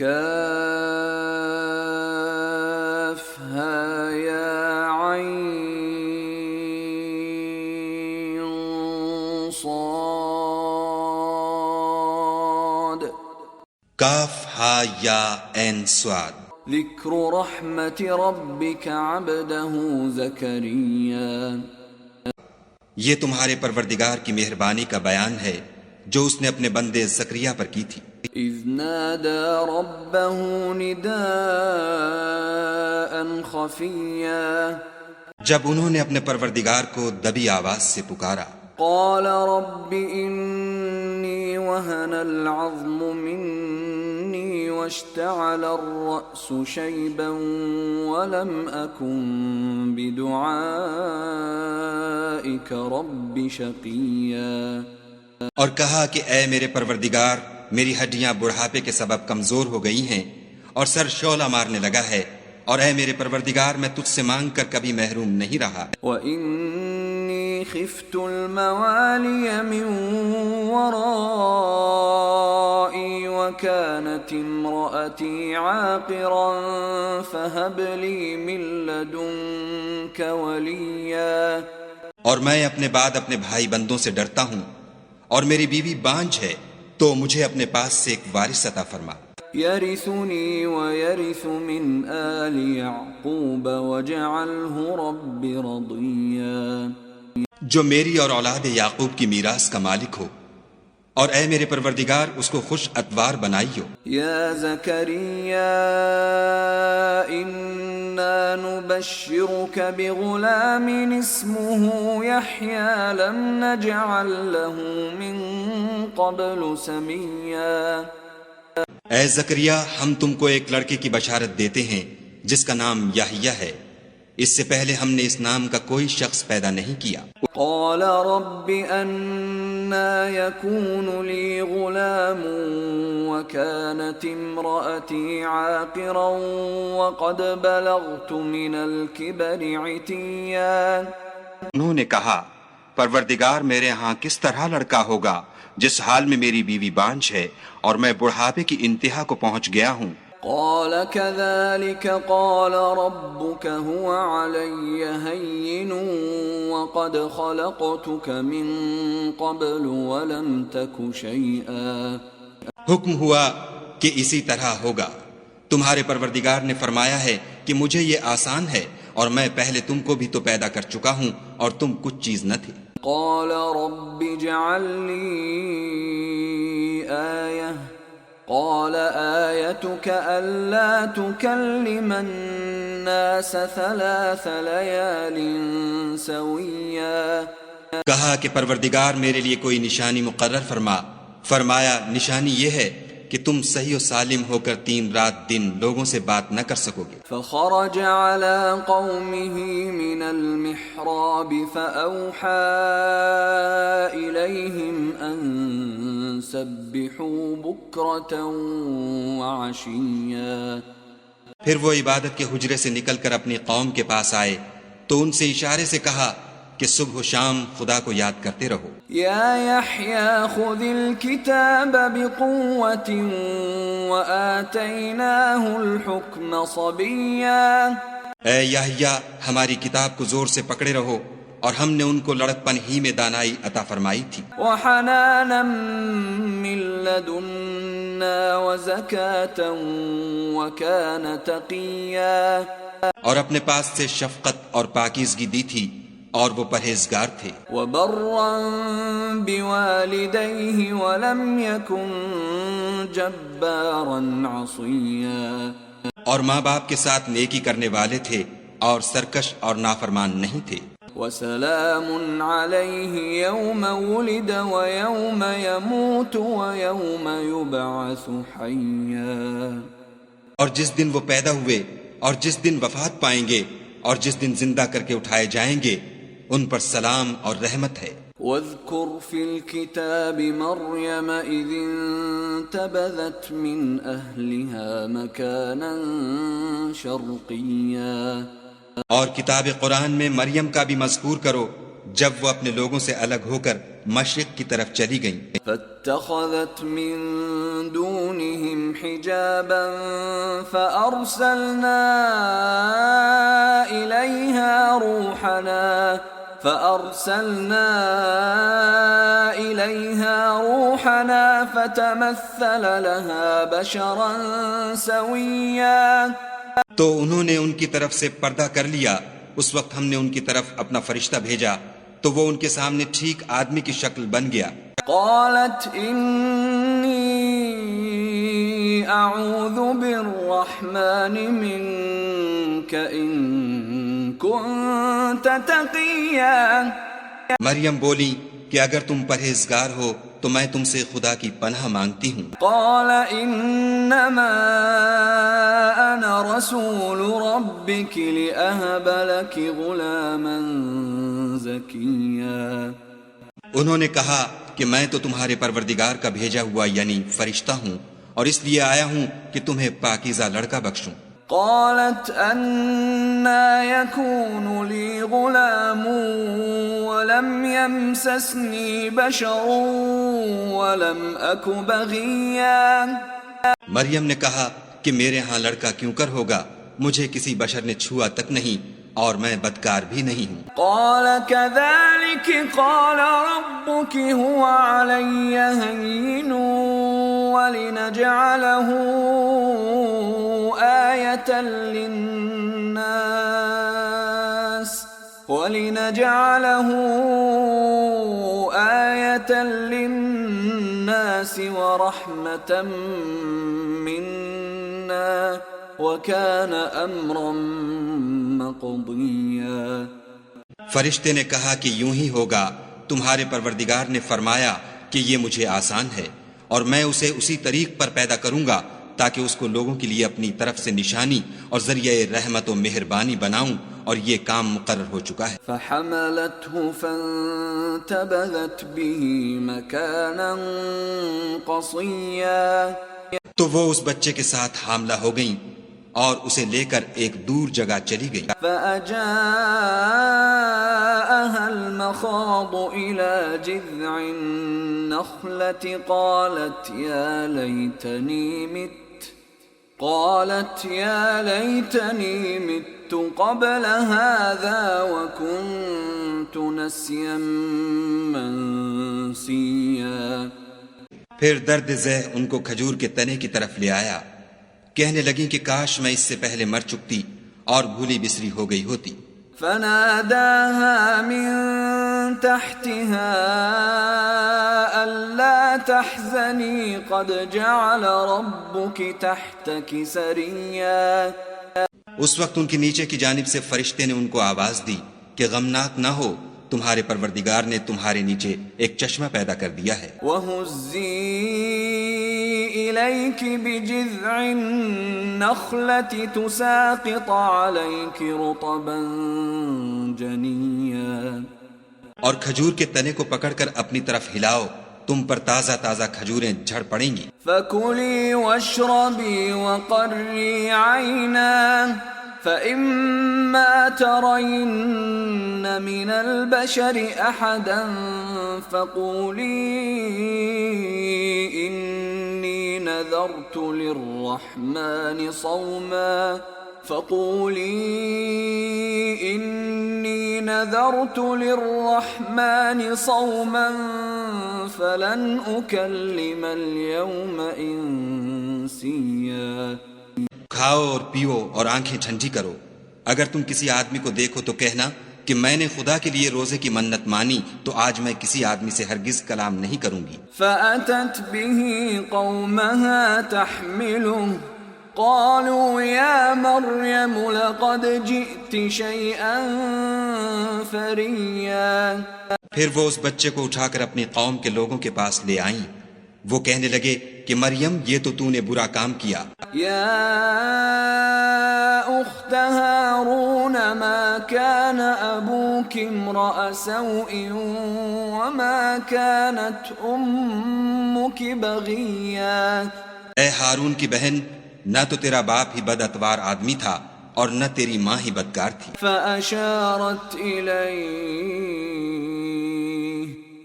كافها يا عين صاد کاف ہا یا عین صاد. ذکر رحمت ربک عبدہ زکریا یہ تمہارے پروردگار کی مہربانی کا بیان ہے جو اس نے اپنے بندے زکریا پر کی تھی. اذ نادى ربه نداء خفیا جب انہوں نے اپنے پروردگار کو دبی آواز سے پکارا. قال رب انی وهن العظم منی واشتعل الرأس شیبا ولم اکن بدعائک رب شقیا. اور کہا کہ اے میرے پروردگار میری ہڈیاں بڑھاپے کے سبب کمزور ہو گئی ہیں اور سر شعلہ مارنے لگا ہے، اور اے میرے پروردگار میں تجھ سے مانگ کر کبھی محروم نہیں رہا. وَإِنِّي خِفْتُ الْمَوَالِيَ مِنْ وَرَائِي وَكَانَتِ امْرَأَتِي عَاقِرًا فَهَبْ لِي مِن لَّدُنْكَ وَلِيًّا. اور میں اپنے بعد اپنے بھائی بندوں سے ڈرتا ہوں، اور میری بیوی بانجھ ہے، تو مجھے اپنے پاس سے ایک وارث عطا فرما. يَرِثُنِي وَيَرِثُ مِنْ آلِ يَعْقُوبَ وَاجْعَلْهُ رَبِّ رَضِيًّا. جو میری اور اولاد یعقوب کی میراث کا مالک ہو، اور اے میرے پروردگار اس کو خوش اتوار بنائیو. يَا زَكَرِيَّا إِنَّا نُبَشِّرُكَ بِغُلَامٍ اسْمُهُ يَحْيَىٰ لَمْ نَجْعَلْ لَهُ مِن قَبْلُ سَمِيًّا. اے زکریا ہم تم کو ایک لڑکے کی بشارت دیتے ہیں جس کا نام یحییٰ ہے، اس سے پہلے ہم نے اس نام کا کوئی شخص پیدا نہیں کیا. قال رب أنا يكون لي غلام وكانت امرأتي عاقرا وقد بلغت من الكبر عتيا. انہوں نے کہا پروردگار میرے ہاں کس طرح لڑکا ہوگا جس حال میں میری بیوی بانجھ ہے اور میں بڑھاپے کی انتہا کو پہنچ گیا ہوں. قال كذلك قال ربك هو علي هين وقد خلقتك من قبل ولم تك شيئا. حکم ہوا کہ اسی طرح ہوگا. تمہارے پروردگار نے فرمایا ہے کہ مجھے یہ آسان ہے اور میں پہلے تم کو بھی تو پیدا کر چکا ہوں اور تم کچھ چیز نہ تھے. قال رب اجعل لي آية قال آيتك ألا تكلم الناس 3 ليال سويا. کہا کہ پروردگار میرے لیے کوئی نشانی مقرر فرما. فرمایا نشانی یہ ہے کہ تم صحیح و سالم ہو کر 3 رات دن لوگوں سے بات نہ کر سکو گے. فخرج على قومه من المحراب فأوحى إليهم أن سبحوا بكرة وعشيا. پھر وہ عبادت کے حجرے سے نکل کر اپنی قوم کے پاس آئے تو ان سے اشارے سے کہا کہ صبح و شام خدا کو یاد کرتے رہو. یا یحییٰ خذ الکتاب بقوة وآتیناہ الحکم صبیا. اے یحییٰ ہماری کتاب کو زور سے پکڑے رہو، اور ہم نے ان کو لڑکپن ہی میں دانائی عطا فرمائی تھی. وحنانا من لدنا وزکاة وکان تقیا. اور اپنے پاس سے شفقت اور پاکیزگی دی تھی اور وہ پرہیزگار تھے. وبرا بوالدیہ ولم یکن جبارا عصیا. اور ماں باپ کے ساتھ نیکی کرنے والے تھے اور سرکش اور نافرمان نہیں تھے. وسلام علیہ یوم ولد ویوم یموت ویوم یبعث حیا. اور جس دن وہ پیدا ہوئے اور جس دن وفات پائیں گے اور جس دن زندہ کر کے اٹھائے جائیں گے ان پر سلام اور رحمت ہے. واذکر فی الکتاب مریم اذ انتبذت من اہلها مکانا شرقیا. اور کتاب قرآن میں مریم کا بھی مذکور کرو جب وہ اپنے لوگوں سے الگ ہو کر مشرق کی طرف چلی گئیں فاتخذت من دونهم حجابا فأرسلنا إليها روحنا فتمثل لها بشرا سويا تو انہوں نے ان کی طرف سے پردہ کر لیا. اس وقت ہم نے ان کی طرف اپنا فرشتہ بھیجا تو وہ ان کے سامنے ٹھیک آدمی کی شکل بن گیا. قالت إني أعوذ بالرحمن منك إن كنت تقيا. مریم بولی کہ اگر تم پرہیزگار ہو تو میں تم سے خدا کی پناہ مانگتی ہوں. قال انما انا رسول ربك لأهب لك غلاما زكيا. انہوں نے کہا کہ میں تو تمہارے پروردگار کا بھیجا ہوا یعنی فرشتہ ہوں اور اس لیے آیا ہوں کہ تمہیں پاکیزہ لڑکا بخشوں. قالت أنا يكون لي غلام ولم يمسسني بشر ولم أك بغيا. مریم نے کہا کہ میرے ہاں لڑکا کیوں کر ہوگا, مجھے کسی بشر نے چھوا تک نہیں اور میں بدکار بھی نہیں ہوں. قال كذلك قال ربك هو علي هين ولنجعله آية للناس ورحمة منا وكان أمرا مقضيا. فرشتے نے کہا کہ یوں ہی ہوگا, تمہارے پروردگار نے فرمایا کہ یہ مجھے آسان ہے اور میں اسے اسی طریق پر پیدا کروں گا تاکہ اس کو لوگوں کے لیے اپنی طرف سے نشانی اور ذریعہ رحمت و مہربانی بناؤں, اور یہ کام مقرر ہو چکا ہے. فحملته فانتبذت به مكانا قصيا. تو وہ اس بچے کے ساتھ حاملہ ہو گئیں اور اسے لے کر ایک دور جگہ چلی گئی. فأجاءها المخاض إلى جذع النخلة قالت يا ليتني مت قبل هذا وكنت نسيا منسيا. پھر درد ذہ ان کو کھجور کے تنے کی طرف لے آیا, کہنے لگیں کہ کاش میں اس سے پہلے مر چکتی اور بھولی بسری ہو گئی ہوتی. فناداها من تحتها ألا تحزني قد جعل ربك تحتك سريا. اس وقت ان کے نیچے کی جانب سے فرشتے نے ان کو آواز دی کہ غمناک نہ ہو, تمہارے پروردگار نے تمہارے نیچے ایک چشمہ پیدا کر دیا ہے. وَهُزِّي إِلَيْكِ بِجِذْعِ النَّخْلَةِ تُسَاقِطْ عَلَيْكِ رُطَبًا جَنِيًّا. اور کھجور کے تنے کو پکڑ کر اپنی طرف ہلاؤ, تم پر تازہ تازہ کھجوریں جھڑ پڑیں گی. فَكُلِي وَاشْرَبِي وَقَرِّي عَيْنًا فَإِمَّا تَرَيِنَّ مِنَ الْبَشَرِ أَحَدًا فَقُولِي إِنِّي نَذَرْتُ لِلرَّحْمَنِ صَوْمًا فَلَنْ أُكَلِّمَ الْيَوْمَ إِنسِيًّا. کھاؤ اور پیو اور آنکھیں ٹھنڈی کرو. اگر تم کسی آدمی کو دیکھو تو کہنا کہ میں نے خدا کے لیے روزے کی منت مانی تو آج میں کسی آدمی سے ہرگز کلام نہیں کروں گی. فَأَتَتْ بِهِ قَوْمَهَا تَحْمِلُهُ قَالُوا يَا مَرْيَمُ لَقَدْ جِئْتِ شَيْئًا فَرِيًّا. پھر وہ اس بچے کو اٹھا کر اپنی قوم کے لوگوں کے پاس لے آئیں. وہ کہنے لگے کہ مریم یہ تو نے برا کام کیا. یا اخت ہارون ما كان ابوك امرأ سوء وما كانت امك بغيا. اے ہارون کی بہن, نہ تو تیرا باپ ہی بد اتوار آدمی تھا اور نہ تیری ماں ہی بدکار تھی۔ فأشارت إليه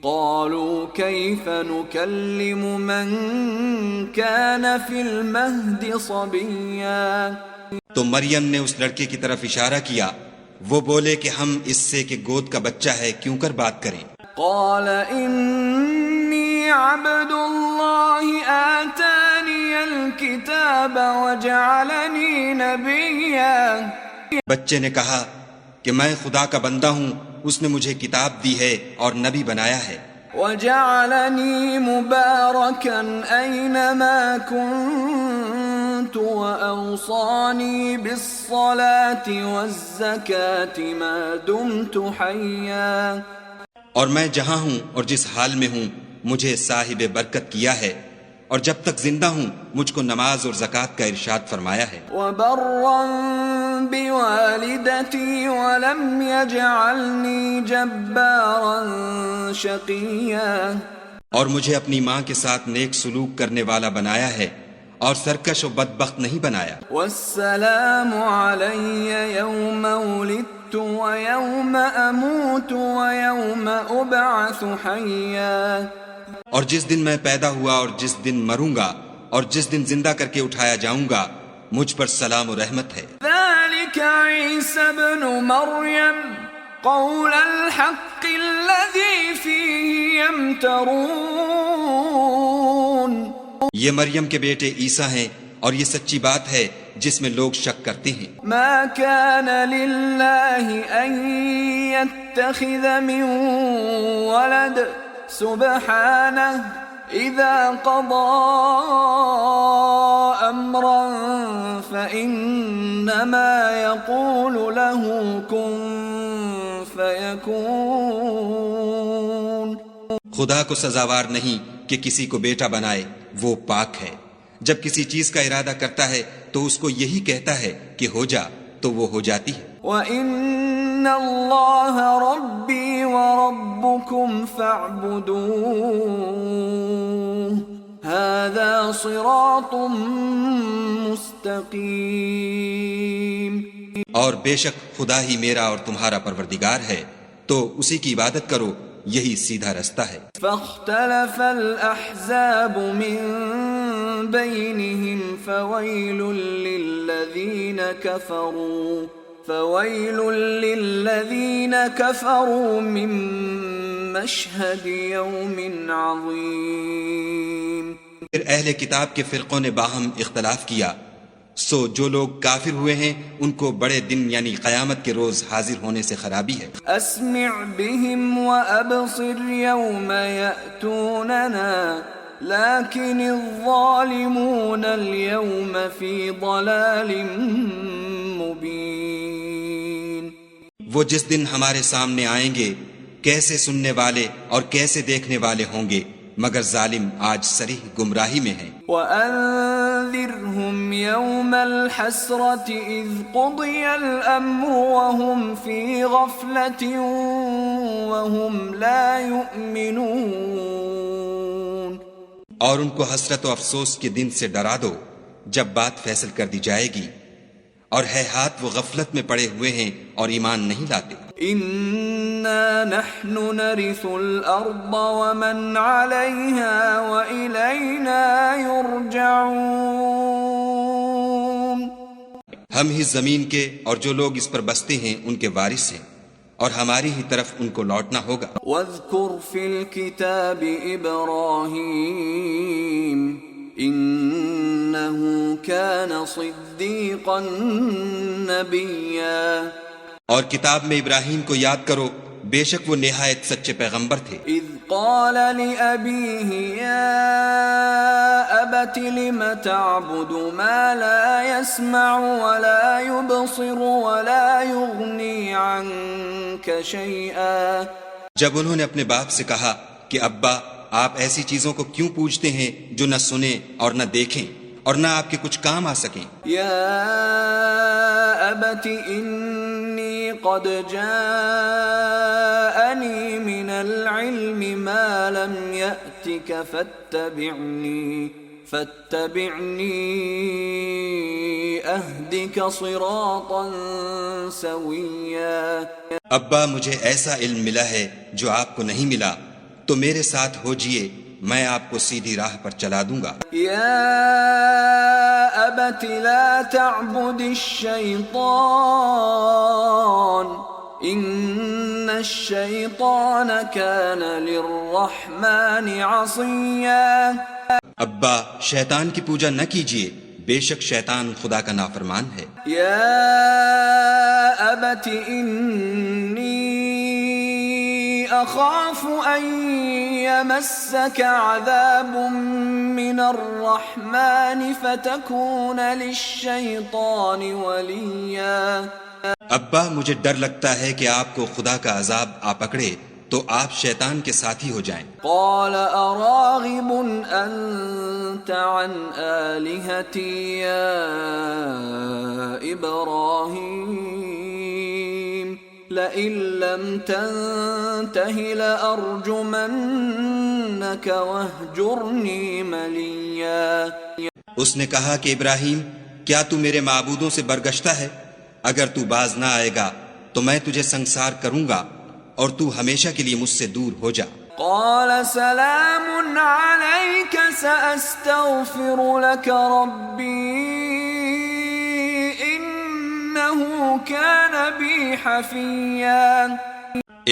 قالوا كيف نكلم من كان في المهد صبيا۔ تو مریم نے اس لڑکے کی طرف اشارہ کیا، وہ بولے کہ ہم اس سے کہ گود کا بچہ ہے کیوں کر بات کریں۔ قال إني عبد الله آتاني الكتاب وجعلني نبيا۔ بچے نے کہا کہ میں خدا کا بندہ ہوں، اس نے مجھے کتاب دی ہے اور نبی بنایا ہے۔ وجعلني مباركا أينما كنت وأوصاني بالصلاة والزكاة ما دمت حيا۔ اور میں جہاں ہوں اور جس حال میں ہوں مجھے صاحب برکت کیا ہے، اور جب تک زندہ ہوں مجھ کو نماز اور زکوٰۃ کا ارشاد فرمایا ہے۔ وبرا بوالدتي ولم يجعلني جبارا شقيا۔ اور مجھے اپنی ماں کے ساتھ نیک سلوک کرنے والا بنایا ہے اور سرکش و بدبخت نہیں بنایا۔ والسلام علي يوم ولدت ويوم أموت ويوم أبعث حيا۔ اور جس دن میں پیدا ہوا اور جس دن مروں گا اور جس دن زندہ کر کے اٹھایا جاؤں گا، مجھ پر سلام و رحمت ہے۔ ذلك عيسى ابن مريم قول الحق الذي فيه يمترون۔ یہ مریم کے بیٹے عیسیٰ ہیں اور یہ سچی بات ہے جس میں لوگ شک کرتے ہیں۔ ما كان لله أن يتخذ من ولد سبحانه إذا قضى أمرا فإنما يقول له كن فيكون۔ خدا کو سزاوار نہیں کہ کسی کو بیٹا بنائے، وہ پاک ہے۔ جب کسی چیز کا ارادہ کرتا ہے تو اس کو یہی کہتا ہے کہ ہو جا، تو وہ ہو جاتی ہے۔ وَإِنَّ اللَّهَ رَبِّي وَرَبُّكُمْ فَاعْبُدُوهُ هَذَا صِرَاطٌ مُسْتَقِيمٌ۔ اور بے شک خدا ہی میرا اور تمہارا پروردگار ہے، تو اسی کی عبادت کرو، یہی سیدھا رستہ ہے۔ فاختلف الأحزاب من بينهم فويل للذين كفروا من مشهد يوم عظيم۔ پھر اہل کتاب کے فرقوں نے باہم اختلاف کیا، سو جو لوگ کافر ہوئے ہیں ان کو بڑے دن یعنی قیامت کے روز حاضر ہونے سے خرابی ہے۔ اسمع بهم وابصر يوم يأتوننا لكن الظالمون اليوم في ضلال مبين۔ وہ جس دن ہمارے سامنے آئیں گے کیسے سننے والے اور کیسے دیکھنے والے ہوں گے، مگر ظالم آج صریح گمراہی میں ہیں۔ وَأَنذِرْهُمْ يَوْمَ الْحَسْرَةِ إِذْ قُضِيَ الْأَمْرُ وَهُمْ فِي غَفْلَةٍ وَهُمْ لَا يُؤْمِنُونَ۔ اور ان کو حسرت و افسوس کے دن سے ڈرا دو جب بات فیصل کر دی جائے گی، اور ہے ہاتھ وہ غفلت میں پڑے ہوئے ہیں اور ایمان نہیں لاتے۔ إِنَّا نَحْنُ نَرِثُ الْأَرْضَ وَمَنْ عَلَيْهَا وَإِلَيْنَا يُرْجَعُونَ۔ ہم ہی زمین کے اور جو لوگ اس پر بستے ہیں ان کے وارث ہیں، اور ہماری ہی طرف ان کو لوٹنا ہوگا۔ وَاذْكُرْ فِي الْكِتَابِ إِبْرَاهِيمَ إِنَّهُ كَانَ صِدِّيقًا نَبِيًّا۔ اور کتاب میں ابراہیم کو یاد کرو، بے شک وہ نہایت سچے پیغمبر تھے۔ اذ قال لأبيه يا أبت لم تعبد ما لا يسمع ولا يبصر ولا يغني عنك شيئا۔ جب انہوں نے اپنے باپ سے کہا کہ ابا آپ ایسی چیزوں کو کیوں پوجتے ہیں جو نہ سنیں اور نہ دیکھیں اور نہ آپ کے کچھ کام آ سکیں۔ یا ابت انی قد جاءنی من العلم ما لم یأتک فاتبعنی يهدك صراطا سويا. ابا مجھے ایسا علم ملا ہے جو آپ کو نہیں ملا، تو میرے ساتھ ہو جئے، میں آپ کو سیدھی راہ پر چلا دوں گا. يا أبت لا تعبد الشيطان إن الشيطان كان للرحمن عصيا. ابا شیطان کی پوجا نہ کیجیے، بے شک شیطان خدا کا نافرمان ہے. يا أبت إني أخاف أن يمسك عذاب من الرحمن فتكون للشيطان وليا. ابا مجھے ڈر لگتا ہے کہ آپ کو خدا کا عذاب آ پکڑے تو آپ شیطان کے ساتھی ہو جائیں. قال أراغب أنت عن آلهتي يا إبراهيم لئن لم تنته لأرجمنك واهجرني مليا. اس نے کہا کہ ابراہیم کیا تو میرے معبودوں سے برگشتہ ہے؟ اگر تو باز نہ آئے گا تو میں تجھے سنسار کروں گا اور تو ہمیشہ کے لیے مجھ سے دور ہو جا. قال سلام عليك سأستغفر لك ربي إنه كان بي حفيا.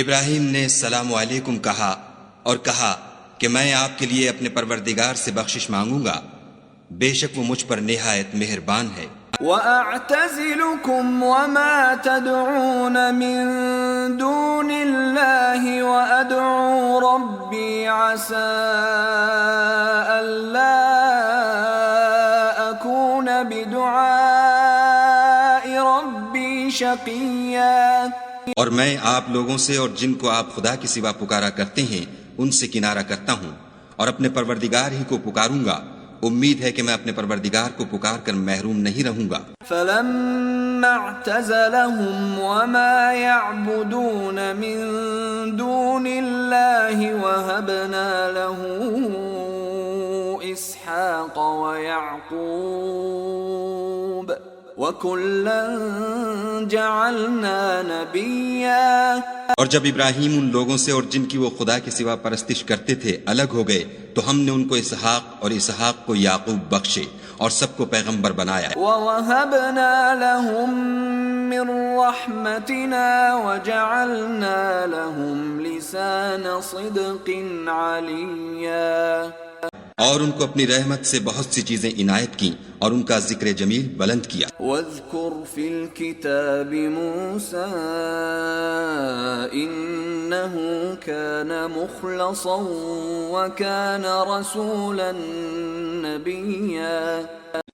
ابراہیم نے السلام علیکم کہا اور کہا کہ میں آپ کے لیے اپنے پروردگار سے بخشش مانگوں گا، بے شک وہ مجھ پر نہایت مہربان ہے. وَأَعْتَزِلُكُمْ وَمَا تَدْعُونَ مِن دُونِ اللَّهِ وَأَدْعُو رَبِّي عَسَىٰ أَلَّا أَكُونَ بِدُعَاءِ رَبِّي شَقِيًّا. اور میں آپ لوگوں سے اور جن کو آپ خدا کے سوا پکارا کرتے ہیں ان سے کنارہ کرتا ہوں اور اپنے پروردگار ہی کو پکاروں گا، امید ہے کہ میں اپنے پروردگار کو پکار کر محروم نہیں رہوں گا. فَلَمَّا اعْتَزَلَهُمْ وَمَا يَعْبُدُونَ مِن دُونِ اللَّهِ وَهَبْنَا لَهُ إِسْحَاقَ وَيَعْقُوبَ وَكُلًّا جَعَلْنَا نَبِيًّا. اور جب ابراہیم ان لوگوں سے اور جن کی وہ خدا کے سوا پرستش کرتے تھے الگ ہو گئے تو ہم نے ان کو اسحاق اور اسحاق کو یعقوب بخشے اور سب کو پیغمبر بنایا. وَوَهَبْنَا لَهُم مِّن رَّحْمَتِنَا وَجَعَلْنَا لَهُمْ لِسَانَ صِدْقٍ عَلِيًّا. اور ان کو اپنی رحمت سے بہت سی چیزیں عنایت کی اور ان کا ذکر جمیل بلند کیا. وَاذْكُرْ فِي الْكِتَابِ مُوسَىٰ إِنَّهُ كَانَ مُخْلَصًا وَكَانَ رَسُولًا نَبِيًّا.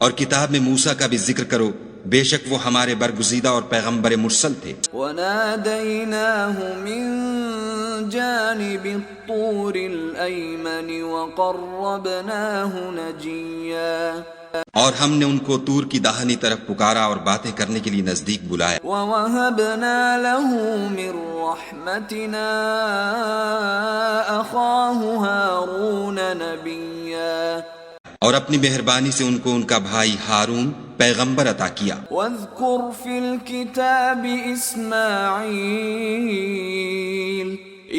اور کتاب میں موسیٰ کا بھی ذکر کرو، بے شک وہ ہمارے برگزیدہ اور پیغمبر مرسل تھے. وَنَادَيْنَاهُ مِن جَانِبِ الطُّورِ الْأَيْمَنِ وَقَرَّبْنَاهُ نَجِيًّا. اور ہم نے ان کو طور کی داہنی طرف پکارا اور باتیں کرنے کے لیے نزدیک بلایا. وَوَهَبْنَا لَهُ مِن رَّحْمَتِنَا أَخَاهُ هَارُونَ نَبِيًّا. اور اپنی مہربانی سے ان کو ان کا بھائی ہارون پیغمبر عطا کیا. وَاذْكُرْ فِي الْكِتَابِ إِسْمَاعِيلَ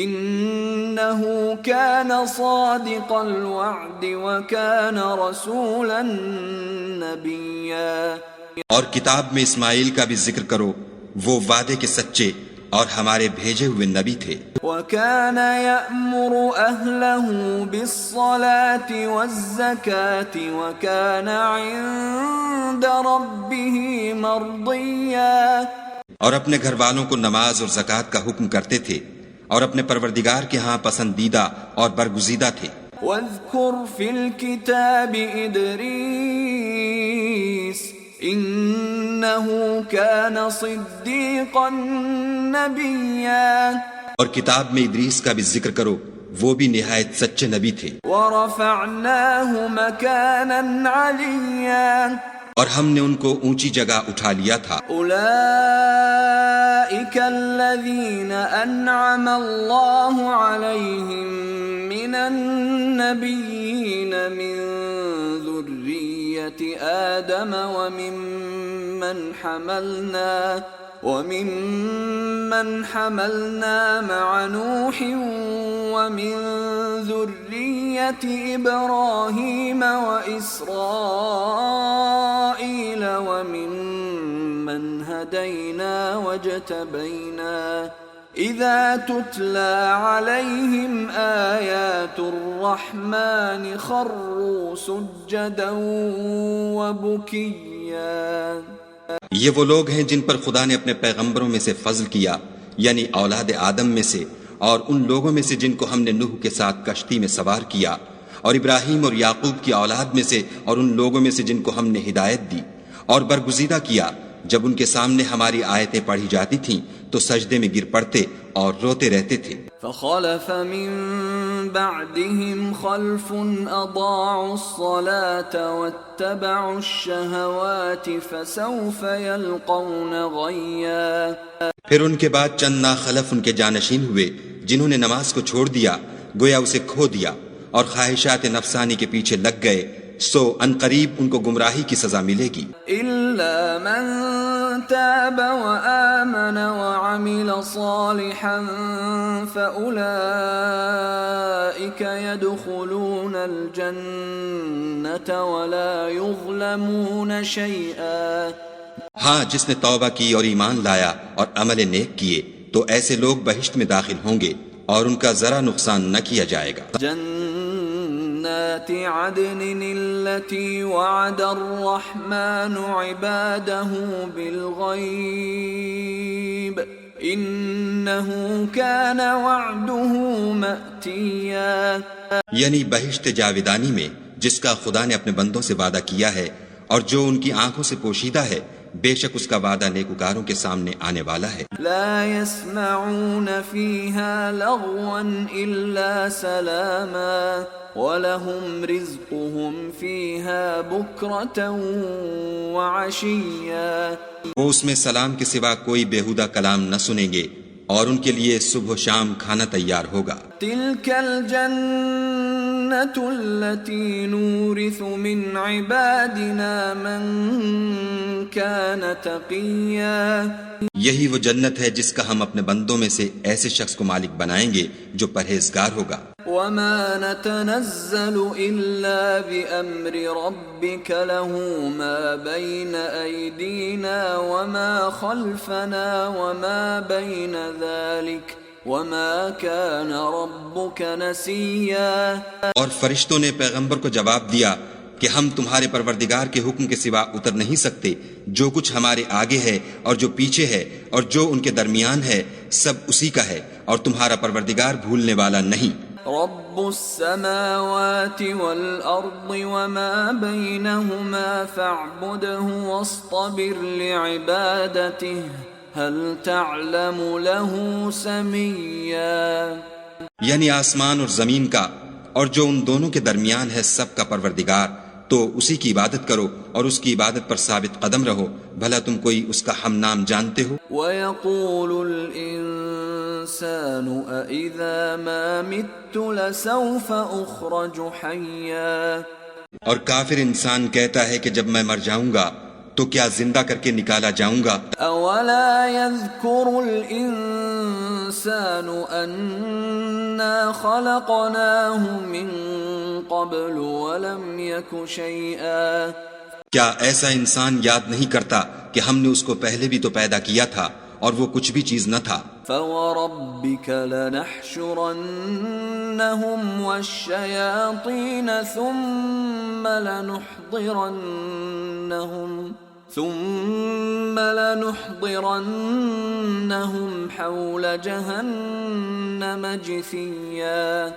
إِنَّهُ كَانَ صَادِقَ الْوَعْدِ وَكَانَ رَسُولًا نَبِيًّا. اور کتاب میں اسماعیل کا بھی ذکر کرو، وہ وعدے کے سچے اور ہمارے بھیجے ہوئے نبی تھے. وَكَانَ يَأْمُرُ أَهْلَهُ بِالصَّلَاةِ وَالزَّكَاةِ وَكَانَ عِندَ رَبِّهِ مَرْضِيًّا. اور اپنے گھر والوں کو نماز اور زکوٰۃ کا حکم کرتے تھے اور اپنے پروردگار کے ہاں پسندیدہ اور برگزیدہ تھے. وَاذْكُرْ فِي الْكِتَابِ إِدْرِيسَ إِنَّهُ كَانَ صِدِّيقًا نَبِيًّا. اور کتاب میں ادریس کا بھی ذکر کرو، وہ بھی نہایت سچے نبی تھے. وَرَفَعْنَاهُ مَكَانًا عَلِيًّا. اور ہم نے ان کو اونچی جگہ اٹھا لیا تھا. أُولَئِكَ الَّذِينَ أَنْعَمَ اللَّهُ عَلَيْهِمْ مِنَ النَّبِيِّينَ مِن ذُرِّيَّةِ ذرية آدم وممن حملنا مع نوح ومن ذرية إبراهيم وإسرائيل وممن هدينا واجتبينا إذا تتلى عليهم آيات الرحمن خروا سجدا وبكيا۔ یہ وہ لوگ ہیں جن پر خدا نے اپنے پیغمبروں میں سے فضل کیا، یعنی اولاد آدم میں سے، اور ان لوگوں میں سے جن کو ہم نے نوح کے ساتھ کشتی میں سوار کیا، اور ابراہیم اور یعقوب کی اولاد میں سے، اور ان لوگوں میں سے جن کو ہم نے ہدایت دی، اور برگزیدہ کیا جب ان کے سامنے ہماری آیتیں پڑھی جاتی تھیں تو سجدے میں گر پڑتے اور روتے رہتے تھے۔ فخلف من بعدهم خلف اضاعوا الصلاة واتبعوا الشهوات فسوف يلقون غيا۔ پھر ان کے بعد چند ناخلف ان کے جانشین ہوئے جنہوں نے نماز کو چھوڑ دیا، گویا اسے کھو دیا، اور خواہشات نفسانی کے پیچھے لگ گئے، سو ان قریب ان کو گمراہی کی سزا ملے گی۔ الا من تاب وآمن وعمل صالحا فأولئك يدخلون الجنة ولا يظلمون شيئا۔ ہاں، جس نے توبہ کی اور ایمان لایا اور عمل نیک کیے تو ایسے لوگ بہشت میں داخل ہوں گے اور ان کا ذرا نقصان نہ کیا جائے گا۔ جنات عدن التي وعد الرحمن عباده بالغيب انه كان وعده مأتيا۔ یعنی بہشت جاودانی میں جس کا خدا نے اپنے بندوں سے وعدہ کیا ہے اور جو ان کی آنکھوں سے پوشیدہ ہے، بے شک اس کا وعدہ نیکوکاروں کے سامنے آنے والا ہے۔ لا يسمعون فيها لغوا الا سلاما وَلَهُمْ رِزْقُهُمْ فِيهَا بُكْرَةً وَعَشِيًّا۔ وہ اس میں سلام کے سوا کوئی بیہودہ کلام نہ سنیں گے اور ان کے لیے صبح و شام کھانا تیار ہوگا۔ تِلْكَ الْجَنَّةُ الَّتِي نُورِثُ مِنْ عِبَادِنَا مَنْ كَانَ تَقِيًّا۔ یہی وہ جنت ہے جس کا ہم اپنے بندوں میں سے ایسے شخص کو مالک بنائیں گے جو پرہیزگار ہوگا۔ وَمَا نَتَنَزَّلُ إِلَّا بِأَمْرِ رَبِّكَ لَهُ مَا بَيْنَ أَيْدِينَا وَمَا خَلْفَنَا وَمَا بَيْنَ ذَلِكَ وَمَا كَانَ رَبُّكَ نَسِيًّا۔ اور فرشتوں نے پیغمبر کو جواب دیا کہ ہم تمہارے پروردگار کے حکم کے سوا اتر نہیں سکتے، جو کچھ ہمارے آگے ہے اور جو پیچھے ہے اور جو ان کے درمیان ہے سب اسی کا ہے، اور تمہارا پروردگار بھولنے والا نہیں۔ رب السماوات والأرض وما بينهما فاعبده واصطبر لعبادته هل تعلم له سميا۔ یعنی آسمان اور زمین کا اور جو ان دونوں کے درمیان ہے سب کا پروردگار، تو اسی کی عبادت کرو اور اس کی عبادت پر ثابت قدم رہو، بھلا تم کوئی اس کا ہم نام جانتے ہو؟ وَيَقُولُ الْإِنسَانُ أَإِذَا مَا مِتُّ لَسَوْفَ أُخْرَجُ حَيًّا۔ اور کافر انسان کہتا ہے کہ جب میں مر جاؤں گا تو کیا زندہ کر کے نکالا جاؤں گا؟ أَوَلَا يَذْكُرُ الْإِنسَانُ أَنَّا خَلَقْنَاهُ مِن قَبْلُ وَلَمْ يَكُ شَيْئًا۔ کیا ایسا انسان یاد نہیں کرتا کہ ہم نے اس کو پہلے بھی تو پیدا کیا تھا اور وہ کچھ بھی چیز نہ تھا؟ فَوَرَبِّكَ لَنَحْشُرَنَّهُمْ وَالشَّيَاطِينَ ثُمَّ لَنُحْضِرَنَّهُمْ حَوْلَ جَهَنَّمَ جِثِيًّا۔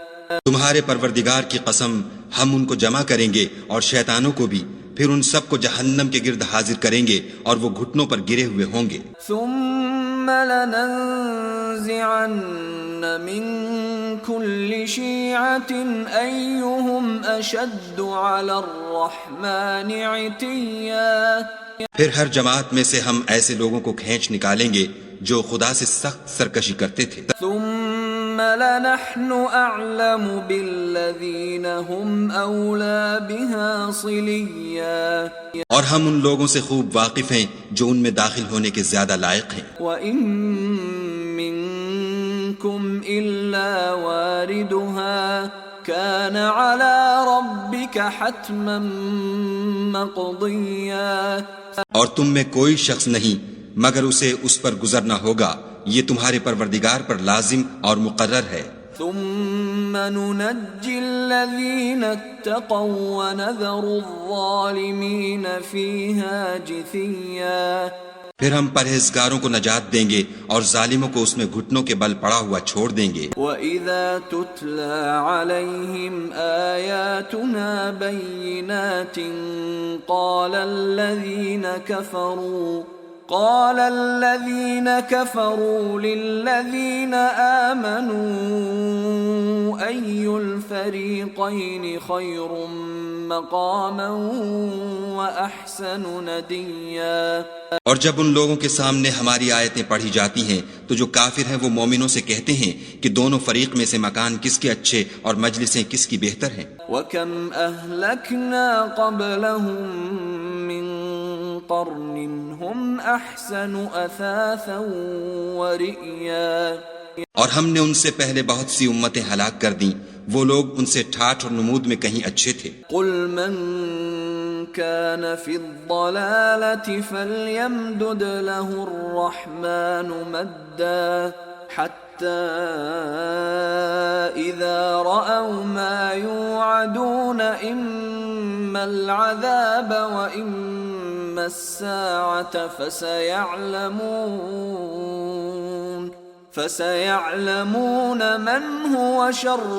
تمہارے پروردگار کی قسم ہم ان کو جمع کریں گے اور شیطانوں کو بھی، پھر ان سب کو جہنم کے گرد حاضر کریں گے اور وہ گھٹنوں پر گرے ہوئے ہوں گے۔ ثم لننزعن من كل شيعة أيهم أشد على الرحمن عتيا۔ پھر ہر جماعت میں سے ہم ایسے لوگوں کو کھینچ نکالیں گے جو خدا سے سخت سرکشی کرتے تھے۔ ثم لنحن أعلم بالذين هم أولى بها صليا اور ہم ان لوگوں سے خوب واقف ہیں جو ان میں داخل ہونے کے زیادہ لائق ہیں. وَإِن مِّنكُمْ إِلَّا وَارِدُهَا كَانَ عَلَى رَبِّكَ حَتْمًا مَّقْضِيًّا. اور تم میں کوئی شخص نہیں مگر اسے اس پر گزرنا ہوگا، یہ تمہارے پروردگار پر لازم اور مقرر ہے. ثم ننجي الذين اتقوا ونذر الظالمين فيها جثيا. پھر ہم پرہیزگاروں کو نجات دیں گے اور ظالموں کو اس میں گھٹنوں کے بل پڑا ہوا چھوڑ دیں گے. وَإِذَا تُتْلَى عَلَيْهِمْ آيَاتُنَا بَيِّنَاتٍ قال الذين كفروا للذين آمنوا أي الفريقين خير مقاما وأحسن نديا. اور جب ان لوگوں کے سامنے ہماری آیتیں پڑھی جاتی ہیں تو جو کافر ہیں وہ مومنوں سے کہتے ہیں کہ دونوں فریق میں سے مکان کس کے اچھے اور مجلسیں کس کی بہتر ہیں. وَكَمْ أَهْلَكْنَا قَبْلَهُمْ مِنْ قَرْنٍ هُمْ أَحْسَنُ أَثَاثًا وَرِئْيًا. اور ہم نے ان سے پہلے بہت سی امتیں ہلاک کر دیں، وہ لوگ ان سے ٹھاٹھ اور نمود میں کہیں اچھے تھے. قُلْ مَنْ كَانَ فِي الضَّلَالَةِ فَلْيَمْدُدْ لَهُ الرَّحْمَنُ مَدًّا حَتَّى إِذَا رَأَوْا مَا يُوعَدُونَ إِمَّا الْعَذَابَ وَإِمَّا السَّاعَةَ فَسَيَعْلَمُونَ مَنْ هُوَ شَرٌّ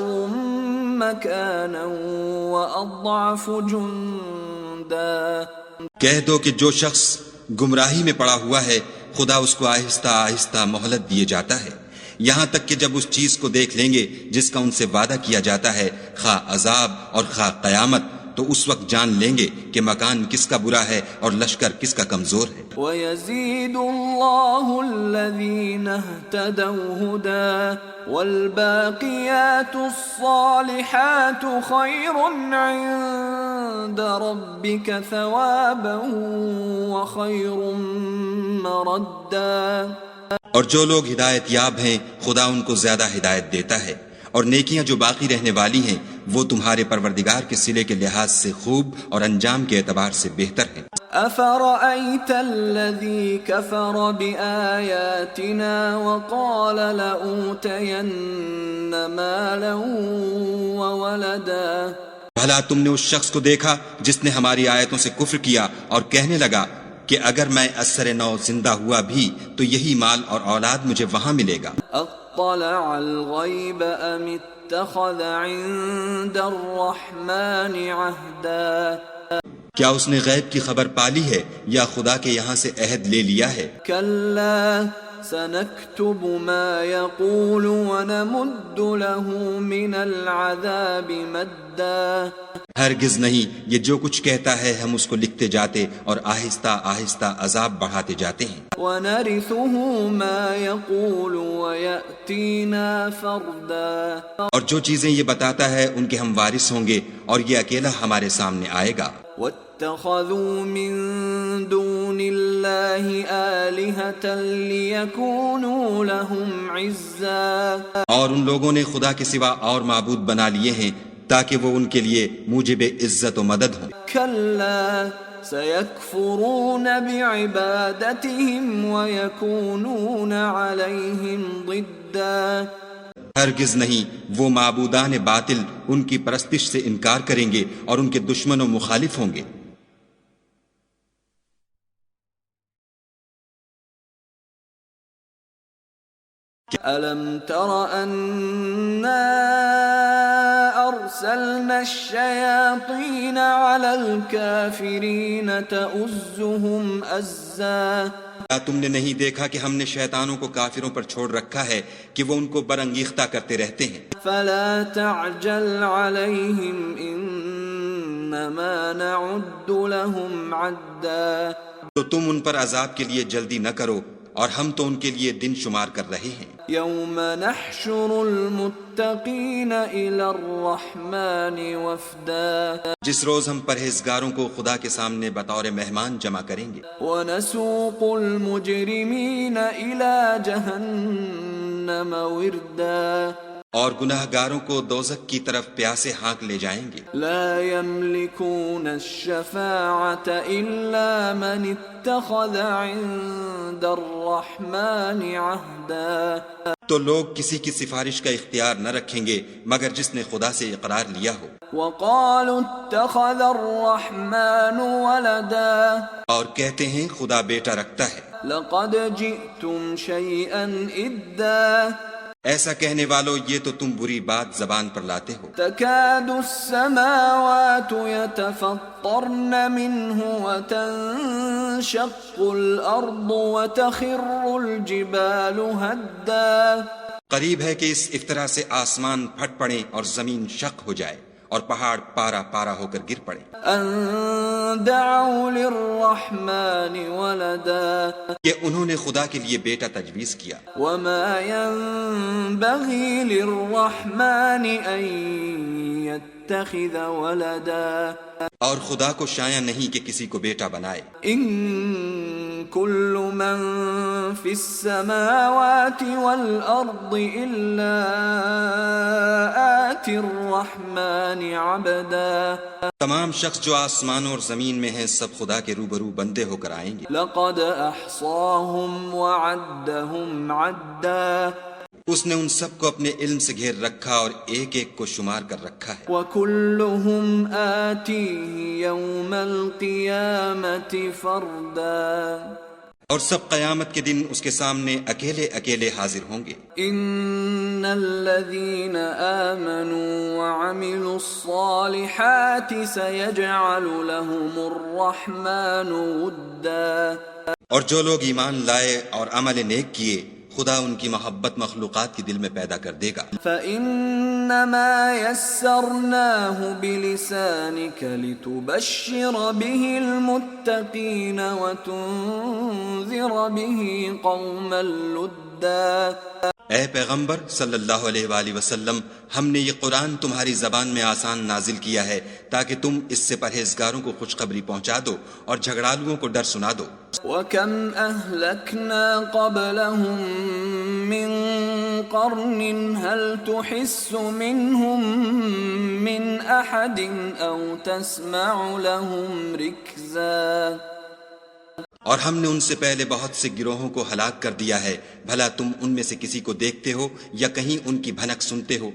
مَكَانًا وَأَضْعَفُ جُنْدًا. کہہ دو کہ جو شخص گمراہی میں پڑا ہوا ہے خدا اس کو آہستہ آہستہ مہلت دیے جاتا ہے، یہاں تک کہ جب اس چیز کو دیکھ لیں گے جس کا ان سے وعدہ کیا جاتا ہے، خواہ عذاب اور خواہ قیامت، تو اس وقت جان لیں گے کہ مکان کس کا برا ہے اور لشکر کس کا کمزور ہے. وَيَزِيدُ اللَّهُ الَّذِينَ اهْتَدَوْا هُدًى وَالْبَاقِيَاتُ الصَّالِحَاتُ خَيْرٌ عِندَ رَبِّكَ ثَوَابًا وَخَيْرٌ مَّرَدًّا. اور جو لوگ ہدایت یاب ہیں خدا ان کو زیادہ ہدایت دیتا ہے، اور نیکیاں جو باقی رہنے والی ہیں وہ تمہارے پروردگار کے صلے کے لحاظ سے خوب اور انجام کے اعتبار سے بہتر ہیں. أَفَرَأَيْتَ الَّذِي كَفَرَ بِآيَاتِنَا وَقَالَ لَأُوتَيَنَّ مَالًا وَوَلَدًا. بھلا تم نے اس شخص کو دیکھا جس نے ہماری آیتوں سے کفر کیا اور کہنے لگا کہ اگر میں اثر نو زندہ ہوا بھی تو یہی مال اور اولاد مجھے وہاں ملے گا. اطلع الغیب ام اتخذ عند الرحمن عہدا. کیا اس نے غیب کی خبر پالی ہے یا خدا کے یہاں سے عہد لے لیا ہے؟ کلا سنكتب ما يقول ونمد له من العذاب مدا. ہرگز نہیں، یہ جو کچھ کہتا ہے ہم اس کو لکھتے جاتے اور آہستہ آہستہ عذاب بڑھاتے جاتے ہیں. ونرثه ما يقول ويأتينا فردا. اور جو چیزیں یہ بتاتا ہے ان کے ہم وارث ہوں گے اور یہ اکیلا ہمارے سامنے آئے گا. واتخذوا من دون الله آلهة ليكونوا لهم عزا. اور ان لوگوں نے خدا کے سوا اور معبود بنا لیے ہیں تاکہ وہ ان کے لیے موجب عزت و مدد ہوں. کلا سيكفرون بعبادتهم ويكونون عليهم ضدا. ہرگز نہیں، وہ معبودان باطل ان کی پرستش سے انکار کریں گے اور ان کے دشمن و مخالف ہوں گے. أَلَمْ تَرَ أَنَّا أَرْسَلْنَا الشَّيَاطِينَ عَلَى الْكَافِرِينَ تَؤُزُّهُمْ أَزًّا. کیا تم نے نہیں دیکھا کہ ہم نے شیطانوں کو کافروں پر چھوڑ رکھا ہے کہ وہ ان کو برانگیختہ کرتے رہتے ہیں؟ فَلَا تَعْجَلْ عَلَيْهِمْ إِنَّمَا نَعُدُّ لَهُمْ عَدًّا. تو تم ان پر عذاب کے لیے جلدی نہ کرو، اور ہم تو ان کے لیے دن شمار کر رہے ہیں۔ يوم نحشر المتقين إلى الرحمن وفدا جس روز ہم پرہیزگاروں کو خدا کے سامنے بطور مہمان جمع کریں گے، ونسوق المجرمين إلى جهنم وردا اور گناہ گاروں کو دوزخ کی طرف پیاسے ہانک لے جائیں گے۔ لا يملكون الشفاعة إلا من اتخذ عند الرحمن عهدا تو لوگ کسی کی سفارش کا اختیار نہ رکھیں گے مگر جس نے خدا سے اقرار لیا ہو، وقالوا اتخذ الرحمن ولدا اور کہتے ہیں خدا بیٹا رکھتا ہے۔ لقد جئتم شيئا إدا ایسا کہنے والو یہ تو تم بری بات زبان پر لاتے ہو۔ تكاد السماوات يتفطرن منه وتنشق الأرض وتخر الجبال هدا قریب ہے کہ اس افطرا سے آسمان پھٹ پڑے اور زمین شق ہو جائے اور پہاڑ پارا پارا ہو کر گر پڑے۔ أن دعوا للرحمن ولدا کہ انہوں نے خدا کے لیے بیٹا تجویز کیا، وما ينبغي للرحمن أن يتخذ ولدا اور خدا کو شایع نہیں کہ کسی کو بیٹا بنائے۔ إن كل من في السماوات والأرض إلا آتي الرحمن عبدا تمام شخص جو آسمانوں اور زمین میں ہیں سب خدا کے روبرو بندے ہو کر آئیں گے۔ لقد أحصاهم وعدهم عدا اس نے ان سب کو اپنے علم سے گھیر رکھا اور ایک ایک کو شمار کر رکھا ہے۔ وكلهم آتيه يوم القيامة فردا اور سب قیامت کے دن اس کے سامنے اکیلے اکیلے حاضر ہوں گے۔ إن الذين آمنوا وعملوا الصالحات سيجعل لهم الرحمن ودا اور جو لوگ ایمان لائے اور عمل نیک کیے خدا ان کی محبت مخلوقات کے دل میں پیدا کر دے گا۔ فإنما يسرناه بلسانك لتبشر به المتقين وتنذر به قوما لدا اے پیغمبر صلی اللہ علیہ وآلہ وسلم، ہم نے یہ قرآن تمہاری زبان میں آسان نازل کیا ہے تاکہ تم اس سے پرہیزگاروں کو خوشخبری پہنچا دو اور جھگڑالوؤں کو ڈر سنا دو۔ وَكَمْ أَهْلَكْنَا قَبْلَهُمْ مِنْ قَرْنٍ هَلْ تُحِسُّ مِنْهُمْ مِنْ أَحَدٍ أَوْ تَسْمَعُ لَهُمْ رِكْزًا اور ہم نے ان سے پہلے بہت سے گروہوں کو ہلاک کر دیا ہے، بھلا تم ان میں سے کسی کو دیکھتے ہو یا کہیں ان کی بھنک سنتے ہو؟